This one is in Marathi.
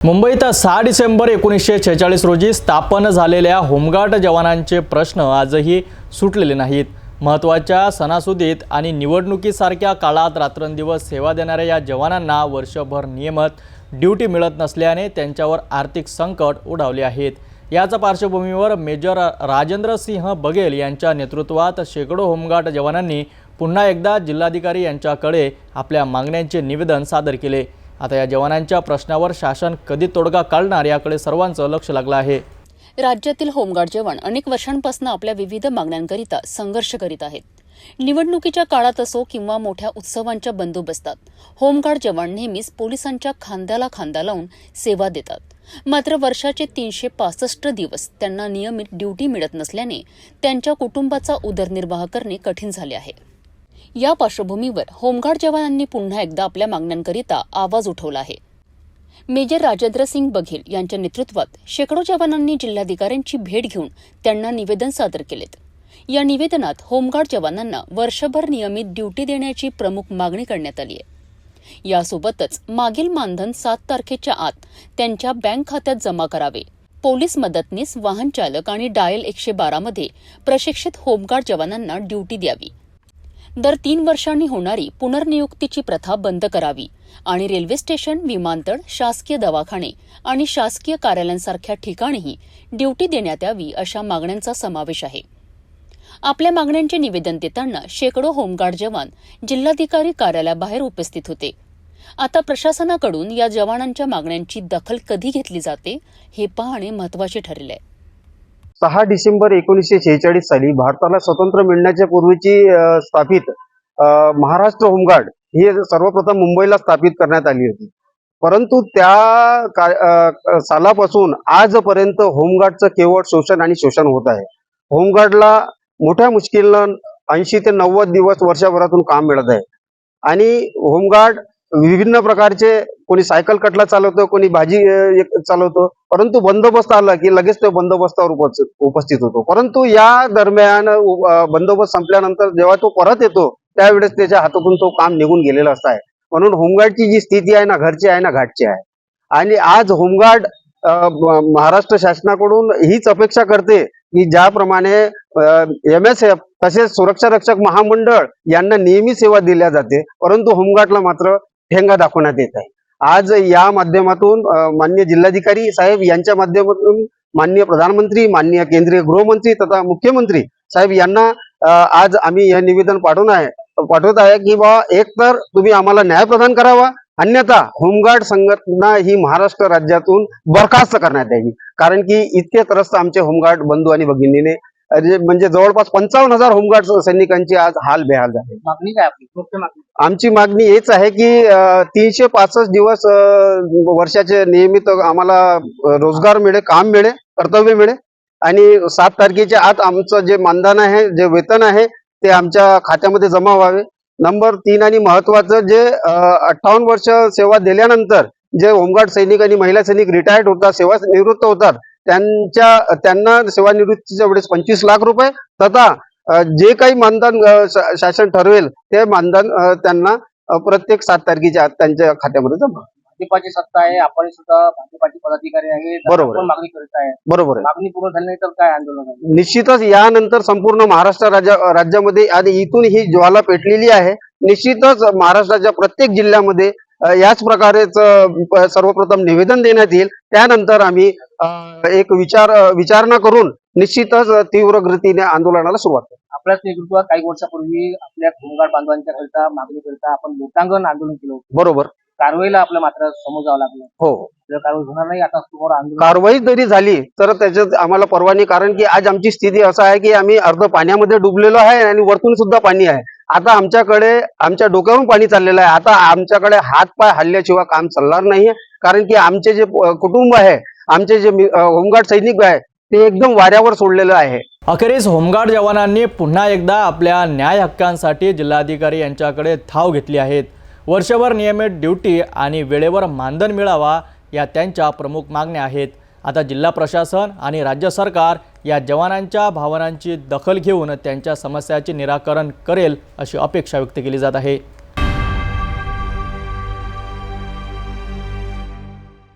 मुंबईत 6 डिसेंबर 1946 रोजी स्थापन झालेल्या होमगार्ड जवानांचे प्रश्न आजही सुटलेले नाहीत। महत्त्वाच्या सणासुदीत आणि निवडणुकीसारख्या काळात रात्रंदिवस सेवा देणाऱ्या या जवानांना वर्षभर नियमित ड्यूटी मिळत नसल्याने त्यांच्यावर आर्थिक संकट ओढावले आहेत। याच पार्श्वभूमीवर मेजर राजेंद्र सिंह बघेल यांच्या नेतृत्वात शेकडो होमगार्ड जवानांनी पुन्हा एकदा जिल्हाधिकारी यांच्याकडे आपल्या मागण्यांचे निवेदन सादर केले। आता या जवानांच्या प्रश्नावर शासन कधी तोडगा काढणार याकडे सर्वांचं लक्ष लागलं आहे। राज्यातील होमगार्ड जवान अनेक वर्षांपासून आपल्या विविध मागण्यांकरिता संघर्ष करीत आहेत। निवडणुकीच्या काळात असो किंवा मोठ्या उत्सवांच्या बंदोबस्तात होमगार्ड जवान नेहमीच पोलिसांच्या खांद्याला खांदा लावून सेवा देतात। मात्र वर्षाचे 365 दिवस त्यांना नियमित ड्यूटी मिळत नसल्याने त्यांच्या कुटुंबाचा उदरनिर्वाह करणे कठीण झाले आहे। या पार्श्वभूमीवर होमगार्ड जवानांनी पुन्हा एकदा आपल्या मागण्यांकरिता आवाज उठवला आहे। मेजर राजेंद्र सिंह बघेल यांच्या नेतृत्वात शेकडो जवानांनी जिल्हाधिकाऱ्यांची भेट घेऊन त्यांना निवेदन सादर केलेत। या निवेदनात होमगार्ड जवानांना वर्षभर नियमित ड्यूटी देण्याची प्रमुख मागणी करण्यात आली आहे। यासोबतच मागील मानधन 7 तारखेच्या आत त्यांच्या बँक खात्यात जमा करावे, पोलीस मदतनीस, वाहन चालक आणि डायल 112 मध्ये प्रशिक्षित होमगार्ड जवानांना ड्यूटी द्यावी, दर 3 वर्षांनी होणारी पुनर्नियुक्तीची प्रथा बंद करावी आणि रेल्वे स्टेशन, विमानतळ, शासकीय दवाखाने आणि शासकीय कार्यालयांसारख्या ठिकाणीही ड्यूटी देण्यात यावी अशा मागण्यांचा समावेश आहे। आपल्या मागण्यांचे निवेदन देताना शेकडो होमगार्ड जवान जिल्हाधिकारी कार्यालयाबाहेर उपस्थित होते। आता प्रशासनाकडून या जवानांच्या मागण्यांची दखल कधी घेतली जाते हे पाहणे महत्त्वाचे ठरले आहे। 6 डिसेंबर 1946 साली भारताला स्वातंत्र्य मिळण्याच्या पूर्वीची स्थापित महाराष्ट्र होमगार्ड ही सर्वप्रथम मुंबईला स्थापित करण्यात आली होती। परंतु त्या सालापासून आजपर्यंत होमगार्डचं केवळ शोषण आणि शोषण होत आहे। होमगार्डला मोठ्या मुश्किलनं 80 ते 90 दिवस वर्षभरातून काम मिळत आहे आणि होमगार्ड विभिन्न प्रकारचे, कोणी सायकल कटला चालवतो, कोणी भाजी चालवतो, परंतु बंदोबस्त आला की लगेच ते बंदोबस्तावर उपस्थित होतो। परंतु या दरम्यान बंदोबस्त संपल्यानंतर जेव्हा तो परत येतो त्यावेळेस त्याच्या हातातून तो काम निघून गेलेला असता आहे। म्हणून होमगार्डची जी स्थिती आहे ना, घरची आहे ना घाटची आहे। आणि आज होमगार्ड महाराष्ट्र शासनाकडून हीच अपेक्षा करते की ज्याप्रमाणे MSF तसेच सुरक्षा रक्षक महामंडळ यांना नेहमी सेवा दिल्या जाते, परंतु होमगार्डला मात्र ठेंगा दाखवण्यात येत आहे। आज या माध्यमातून माननीय जिल्हाधिकारी साहेब यांच्या माध्यमातून माननीय प्रधानमंत्री, माननीय केंद्रीय गृहमंत्री तथा मुख्यमंत्री साहेब यांना आज आम्ही हे निवेदन पाठवत आहे की बा, एक तर तुम्ही आम्हाला न्याय प्रदान करावा, अन्यथा होमगार्ड संघटना ही महाराष्ट्र राज्यातून बरखास्त करण्यात यावी। कारण की इतके त्रस्त आमचे होमगार्ड बंधू आणि भगिनीने, म्हणजे जवळपास 55,000 होमगार्ड सैनिकांची आज हाल बेहाल झाले। मागणी काय आपली? मुख्य मागणी आमची मागणी हेच आहे की 365 दिवस वर्षाचे नियमित आम्हाला रोजगार मिळे, काम मिळे, कर्तव्य मिळे आणि 7 तारखेच्या आत आमचं जे मानधन आहे, जे वेतन आहे ते आमच्या खात्यामध्ये जमा व्हावे। नंबर 3 आणि महत्वाचं, जे 58 वर्ष सेवा दिल्यानंतर जे होमगार्ड सैनिक आणि महिला सैनिक रिटायर्ड होतात, सेवा निवृत्त होतात, त्यांना सेवानिवृत्तीच्या वेळेस 25 लाख रुपये तथा जे काही मानधन शासन ठरवेल ते मानधन त्यांना प्रत्येक 7 तारखेच्या आत त्यांच्या खात्यामध्ये जमा। भाजपाची सत्ता आहे, आपण सुद्धा भाजपाचे पदाधिकारी आहेत, बरोबर आहे, मागणी करत आहे। बरोबर आहे। मागणी पूर्ण झाली नाही तर काय आंदोलन आहे? निश्चितच यानंतर संपूर्ण महाराष्ट्र राज्यामध्ये आणि इथून ही ज्वाला पेटलेली आहे। निश्चितच महाराष्ट्राच्या प्रत्येक जिल्ह्यामध्ये याच प्रकारे सर्वप्रथम निवेदन देण्यात येईल। त्यानंतर आम्ही एक विचारणा करून निश्चितच तीव्र गतीने आंदोलनाला सुरुवात करू। आपल्याच नेतृत्वात काही वर्षापूर्वी आपल्या होमगार्ड बांधवांच्या करिता, मागणी करिता आपण लोटांगण आंदोलन केलं होतं। बरोबर, कारवाईला आपलं मात्र समोर जावं लागलं। हो, कारवाई होणार नाही आता समोर आंदोलन। कारवाई जरी झाली तर त्याच्यात आम्हाला परवा नाही, कारण की आज आमची स्थिती असं आहे की आम्ही अर्ध पाण्यामध्ये डुबलेलो आहे आणि वरतून सुद्धा पाणी आहे। आता आमच्याकडे आमच्या डोक्यावरून पाणी चाललेलं आहे। आता आमच्याकडे हात पाय हल्ल्याशिवाय काम चालणार नाहीये, कारण की आमचे जे कुटुंब आहे, आमचे जे होमगार्ड सैनिक आहे ते एकदम वाऱ्यावर सोडलेलं आहे। अखेरीस होमगार्ड जवानांनी पुन्हा एकदा आपल्या न्याय हक्कांसाठी जिल्हाधिकारी यांच्याकडे धाव घेतली आहेत। वर्षभर नियमित ड्यूटी आणि वेळेवर मानधन मिळावा या त्यांच्या प्रमुख मागण्या आहेत। आता जिल्हा प्रशासन आणि राज्य सरकार या जवानांच्या भावनांची दखल घेऊन त्यांच्या समस्याचे निराकरण करेल अशी अपेक्षा व्यक्त केली जात आहे।